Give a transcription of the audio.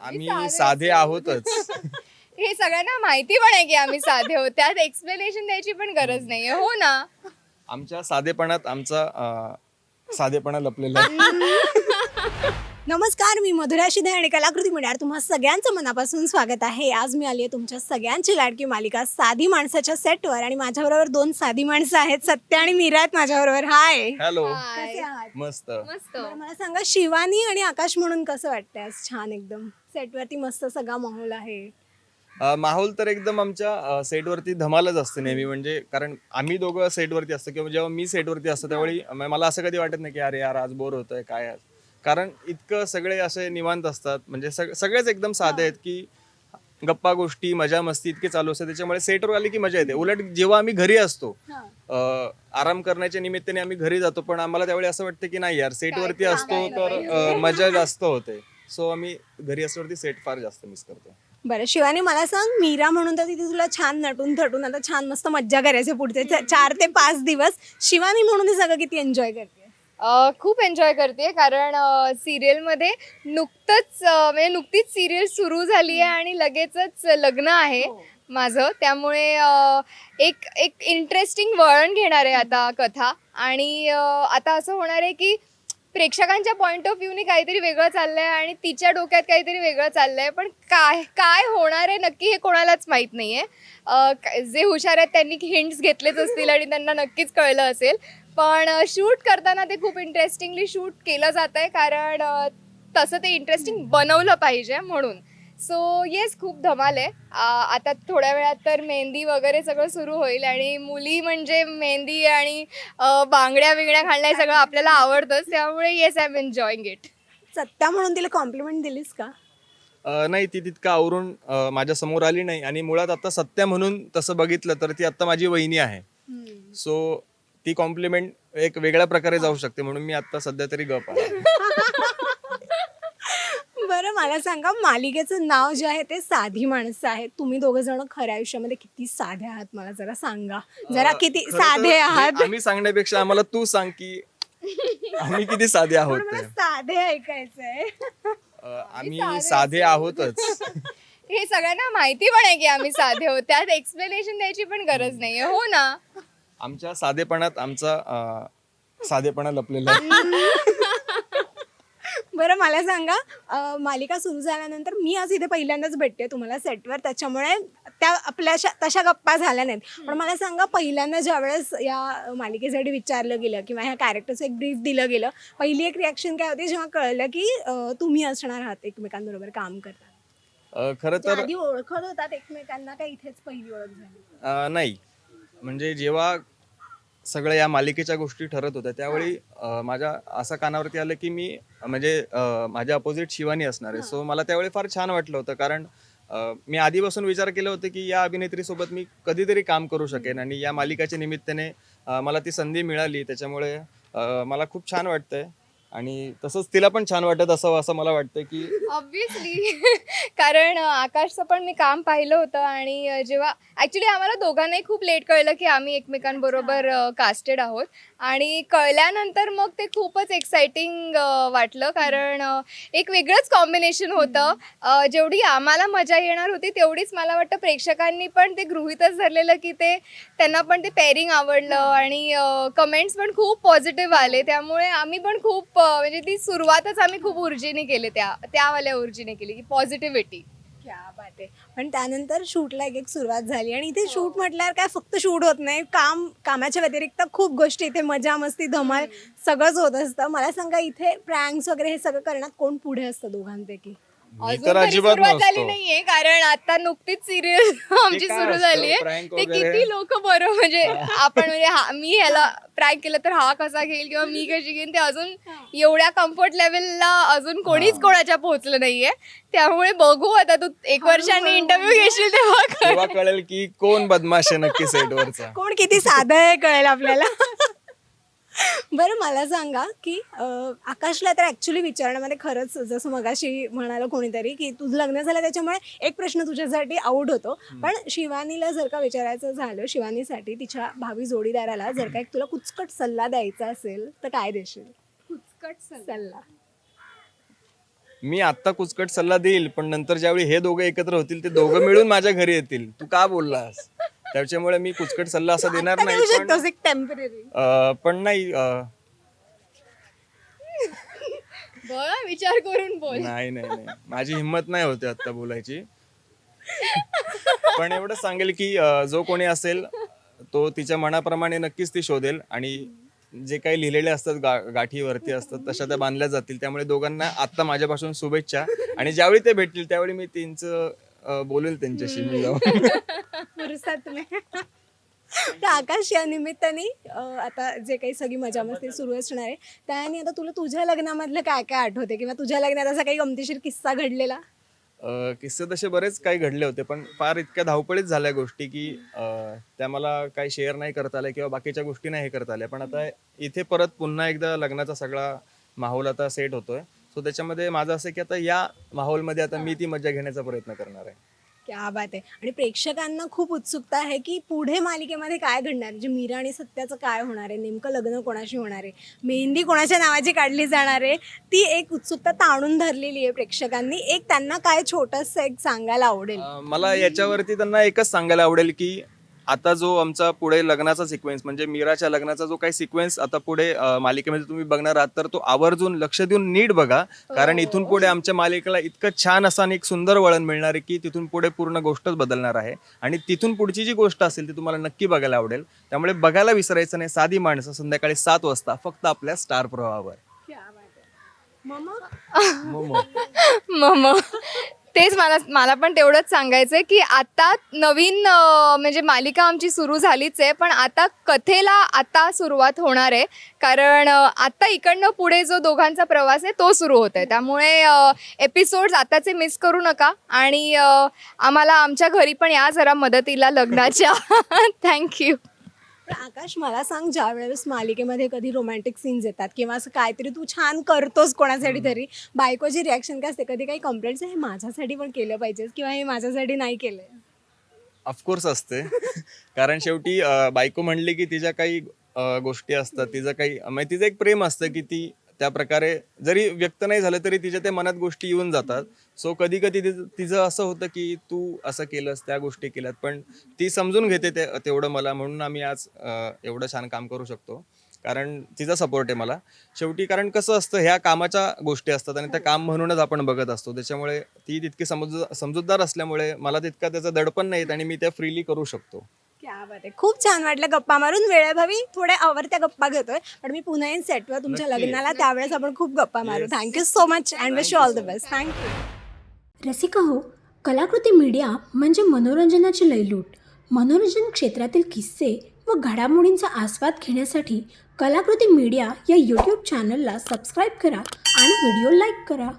आम्ही साधे आहोतच. हे सगळ्यांना माहिती पण आहे की आम्ही साधे आहोत, त्यात एक्सप्लेनेशन द्यायची पण गरज नाहीये. हो ना. आमच्या साधेपणात आमचा साधेपणा लपलेला आहे. नमस्कार, मी मधुरा शिंदे आणि कलाकृती मीडियावर तुम्हा सगळ्यांचं मनापासून स्वागत आहे. आज मी आली आहे तुमच्या सगळ्यांची लाडकी मालिका साधी माणसाच्या सेटवर आणि माझ्याबरोबर दोन साधी माणसं आहेत. सत्य आणि मीरा आहेत माझ्याबरोबर. हाय, हॅलो. कसे आहात? मस्त. मस्त. बरं, मला सांगा, शिवानी आणि आकाश म्हणून कसं वाटतंय आज? छान, एकदम सेटवरती मस्त सगळा माहोल आहे. माहोल तर एकदम आमच्या सेटवरती धमालच असते नेहमी, म्हणजे कारण आम्ही दोघं सेटवरती असतो किंवा जेव्हा मी सेटवरती असतो त्यावेळी मला असं कधी वाटत नाही की अरे यार आज बोर होतंय काय आज. कारण इतकं सगळे असे निवांत असतात, म्हणजे सगळेच एकदम साधे आहेत की गप्पा गोष्टी मजा मस्ती इतके चालू असते, त्याच्यामुळे सेटवर आली की मजा येते. उलट जेव्हा आम्ही घरी असतो आराम करण्याच्या निमित्ताने आम्ही घरी जातो, पण आम्हाला त्यावेळी असं वाटतं की नाही यार सेटवरती असतो तर मजा जास्त होते. सो आम्ही घरी असल्यावरती सेट फार जास्त मिस करतो. बरं शिवानी, मला सांग, मीरा म्हणून तर तिथे तुला छान नटून थटून आता छान मस्त मज्जा करायची पुढचे 4 ते 5 दिवस. शिवानी म्हणून हे सगळं किती एन्जॉय करते? खूप एन्जॉय करते, कारण सिरियलमध्ये नुकतीच सिरियल सुरू झाली आहे आणि लगेचच लग्न आहे माझं. त्यामुळे एक एक इंटरेस्टिंग वळण घेणार आहे आता कथा. आणि आता असं होणार आहे की प्रेक्षकांच्या पॉइंट ऑफ व्ह्यूने काहीतरी वेगळं चाललंय आणि तिच्या डोक्यात काहीतरी वेगळं चाललंय, पण काय काय होणार आहे नक्की हे कोणालाच माहीत नाहीये. जे हुशार आहेत त्यांनी हिंट्स घेतलेच असतील आणि त्यांना नक्कीच कळलं असेल. पण शूट करताना ते खूप इंटरेस्टिंगली शूट केलं जात आहे, कारण तसं ते इंटरेस्टिंग बनवलं पाहिजे म्हणून. सो येस, खूप धमाल आहे. आता थोड्या वेळात तर मेहंदी वगैरे सगळं सुरू होईल आणि मुली म्हणजे मेहंदी आणि बांगड्या बिंगड्या घालणं हे सगळं आपल्याला आवडतंच. त्यामुळे yes, I am enjoying it. Satya म्हणून तिला कॉम्प्लिमेंट दिलीस का? नाही, ती तितकं आवरून माझ्या समोर आली नाही. आणि मुळात आता सत्या म्हणून तसं बघितलं तर ती आता माझी वहिनी आहे. सो ती कॉम्प्लिमेंट एक वेगळ्या प्रकारे जाऊ शकते, म्हणून मी आता सध्या तरी गप आहे. बरं, मला सांगा, मालिकेचं नाव जे आहे ते साधी माणसं आहेत. तुम्ही दोघं जण खऱ्या आयुष्यामध्ये किती साधे आहात मला जरा सांगा. जरा किती खरं तर साधे हे आहात? आम्ही सांगण्यापेक्षा आम्हाला तू सांग की आम्ही किती साधे आहोत पण मला ते. साधे ऐकायचंय. आम्ही साधे आहोतच. हे सगळ्यांना माहिती पण आहे की आम्ही साधे आहोत, त्यात एक्सप्लेनेशन द्यायची पण गरज नाहीये. हो ना. आमच्या साधेपणात आमचा साधेपणा लपलेला आहे. बरं, मला सांगा, मालिका सुरू झाल्यानंतर मी आज इथे पहिल्यांदाच भेटते तुम्हाला सेटवर, त्याच्यामुळे त्या आपल्याशा तशा गप्पा झाल्या नाहीत. पण मला सांगा, पहिल्यांदा ज्यावेळेस या मालिकेसाठी विचारलं गेलं किंवा ह्या कॅरेक्टरचं एक ब्रीफ दिलं गेलं, पहिली एक रिॲक्शन काय होती जेव्हा कळलं की तुम्ही असणार आहात एकमेकांबरोबर काम करताना? खरं तर आधी ओळखत होतात एकमेकांना का इथेच पहिली ओळख झाली? नाही, म्हणजे जेव्हा सगळ्या या मालिकेच्या गोष्टी ठरत होत्या त्यावेळी माझ्या असं कानावरती आलं की मी म्हणजे माझ्या अपोजिट शिवानी असणार आहे. सो मला त्यावेळी फार छान वाटलं होतं, कारण मी आधीपासून विचार केला होता की या अभिनेत्रीसोबत मी कधीतरी काम करू शकेन आणि या मालिकाच्या निमित्ताने मला ती संधी मिळाली. त्याच्यामुळे मला खूप छान वाटतंय आणि तसंच तिला पण छान वाटत असावं असं मला वाटतं की ऑब्विसली. कारण आकाशचं पण मी काम पाहिलं होतं आणि जेव्हा ॲक्च्युली आम्हाला दोघांनाही खूप लेट कळलं की आम्ही एकमेकांबरोबर कास्टेड आहोत. आणि कळल्यानंतर मग ते खूपच एक्साइटिंग वाटलं, कारण एक वेगळंच कॉम्बिनेशन होतं. जेवढी आम्हाला मजा येणार होती तेवढीच मला वाटतं प्रेक्षकांनी पण ते गृहीतच धरलेलं की त्यांना पण ते पेअरिंग आवडलं आणि कमेंट्स पण खूप पॉझिटिव्ह आले. त्यामुळे आम्ही पण खूप म्हणजे ती सुरुवातच आम्ही खूप ऊर्जेने केली, त्यावाल्या ऊर्जेने केली की पॉझिटिव्हिटी. क्या बात आहे. पण त्यानंतर शूटला एक सुरुवात झाली आणि इथे शूट म्हटल्यावर काय फक्त शूट होत नाही, कामाच्या व्यतिरिक्त खूप गोष्टी, इथे मजा मस्ती धमाल सगळंच होत असतं. मला सांगा, इथे प्रँक्स वगैरे हे सगळं करण्यात कोण पुढे असतं दोघांपैकी? मी अजून तर तरी अजिबात सुरुवात झाली नसतो. नाहीये, कारण आता नुकतीच सिरियल आमची काय सुरू असतं, झाली आहे. prank ते वगैरे? किती लोक बरं म्हणजे आपण म्हणजे मी ह्याला प्रँक केलं तर हा कसा घेईल किंवा मी कशी घेईन, ते अजून एवढ्या कम्फर्ट लेवलला अजून कोणीच कोणाच्या पोहोचलं नाहीये. त्यामुळे बघू, आता तू 1 वर्षांनी इंटरव्ह्यू घेशील तेव्हा तेव्हा कळेल की कोण बदमाश आहे नक्की सेटवरचा. कोण किती साधं आहे कळेल आपल्याला. बरं, मला सांगा की आकाशला तर ॲक्च्युली विचारण्यामध्ये खरंच, जसं मगाशी म्हणालं कोणीतरी की तुझं लग्न झालं त्याच्यामुळे एक प्रश्न तुझ्यासाठी आऊट होतो. पण शिवानीला जर का विचारायचं झालं, शिवानीसाठी तिच्या भावी जोडीदाराला जर का एक तुला कुचकट सल्ला द्यायचा असेल तर काय देशील? कुचकट सल्ला. मी आत्ता कुचकट सल्ला देईल, पण नंतर ज्यावेळी हे दोघं एकत्र होतील ते दोघं मिळून माझ्या घरी येतील. तू का बोललास? त्याच्यामुळे मी कुचकट सल्ला असा देणार आता नाही. देऊ पण शकतोस एक टेम्पररी. पण नाही बघा विचार करून बोल. नाही नाही नाही माझी हिंमत नाही होते आता बोलायची. पण एवढं सांगेल की जो कोणी असेल तो तिच्या मनाप्रमाणे नक्कीच ती शोधेल आणि जे काही लिहिलेले असतात गाठीवरती असतात तशा त्या बांधल्या जातील. त्यामुळे दोघांना आत्ता माझ्यापासून शुभेच्छा आणि ज्यावेळी ते भेटतील त्यावेळी मी त्यांचं बोलेल त्यांच्याशी मी जाऊन. फुरसत नाही. तर आकाश या निमित्ताने आता जे काही सगळी मजा मस्ती सुरू असणार आहे त्याने आता तुला तुझ्या लग्नामधलं काय काय आठवते किंवा तुझ्या लग्नात असा काही गमतीशीर किस्सा घडलेला? किस्से तसे बरेच काही घडले होते पण फार इतक्या धावपळीत झाल्या गोष्टी की त्या मला काही शेअर नाही करता आल्या किंवा बाकीच्या गोष्टी नाही हे करता आल्या. पण आता इथे परत पुन्हा एकदा लग्नाचा सगळा माहोल आता सेट होतोय. सो त्याच्यामध्ये माझं असं की आता या माहोलमध्ये आता मी ती मजा घेण्याचा प्रयत्न करणार आहे. क्या बात आहे. आणि प्रेक्षकांना खूप उत्सुकता आहे की पुढे मालिकेमध्ये काय घडणार, म्हणजे मीरा आणि सत्याचं काय होणार आहे, नेमकं लग्न कोणाशी होणार आहे, मेहंदी कोणाच्या नावाची काढली जाणार आहे, ती एक उत्सुकता ताणून धरलेली आहे प्रेक्षकांनी. एक त्यांना काय छोटंसं एक सांगायला आवडेल? मला याच्यावरती त्यांना एकच सांगायला आवडेल की आता जो आमचा पुढे लग्नाचा सिक्वेन्स म्हणजे मीराच्या लग्नाचा जो काही सिक्वेन्स आता पुढे मालिकेमध्ये तुम्ही बघणार आहात तर तो आवर्जून लक्ष देऊन नीट बघा. कारण इथून पुढे आमच्या मालिकेला इतकं छान असं आणि एक सुंदर वळण मिळणार आहे की तिथून पुढे पूर्ण गोष्टच बदलणार आहे आणि तिथून पुढची जी गोष्ट असेल ती तुम्हाला नक्की बघायला आवडेल. त्यामुळे बघायला विसरायचं नाही. साधी माणसं संध्याकाळी 7 वाजता फक्त आपल्या स्टार प्रवाहावर. मम तेच मला पण तेवढंच सांगायचंय की आता नवीन म्हणजे मालिका आमची सुरू झालीच आहे पण आता कथेला आता सुरुवात होणार आहे. कारण आता इकडनं पुढे जो दोघांचा प्रवास आहे तो सुरू होत आहे. त्यामुळे एपिसोड्स आताचे मिस करू नका आणि आम्हाला आमच्या घरी पण या जरा मदतीला लग्नाच्या. थँक्यू. पण आकाश मला सांग, ज्या वेळेस मालिकेमध्ये कधी रोमॅन्टिक सीन्स येतात किंवा असं काहीतरी तू छान करतोस कोणासाठी तरी, बायकोची रिॲक्शन काय असते? कधी काही कंप्लेंट्स हे माझ्यासाठी पण केलं पाहिजे किंवा हे माझ्यासाठी नाही केलंय? ऑफकोर्स असते. कारण शेवटी बायको म्हणली की तिच्या काही गोष्टी असतात, तिचं काही म्हणजे तिचं एक प्रेम असतं की ती त्या प्रकारे जरी व्यक्त नाही झालं तरी तिच्या त्या मनात गोष्टी येऊन जातात. सो कधी कधी तिचं असं होतं की तू असं केलंस, त्या गोष्टी केल्यात, पण ती समजून घेते तेवढं मला. म्हणून आम्ही आज एवढं छान काम करू शकतो कारण तिचा सपोर्ट आहे मला शेवटी. कारण कसं असतं, ह्या कामाच्या गोष्टी असतात आणि त्या काम म्हणूनच आपण बघत असतो. त्याच्यामुळे ती तितकी समजूतदार असल्यामुळे मला तितका त्याचं दडपण नाही येत आणि मी त्या फ्रीली करू शकतो. क्या बात आहे. खूप छान वाटलं गप्पा मारून. वेळेभावी थोड्या आवडत्या गप्पा घेतोय पण मी पुन्हा येईन सेटवर तुमच्या लग्नाला, त्यावेळेस आपण खूप गप्पा मारू. Thank you so much and wish you all the best. Thank you. Rasika हो, कलाकृती मीडिया म्हणजे मनोरंजनाची लयलूट. मनोरंजन क्षेत्रातील किस्से व घडामोडींचा आस्वाद घेण्यासाठी कलाकृती मीडिया या यूट्यूब चॅनलला सबस्क्राईब करा आणि व्हिडिओ लाईक करा.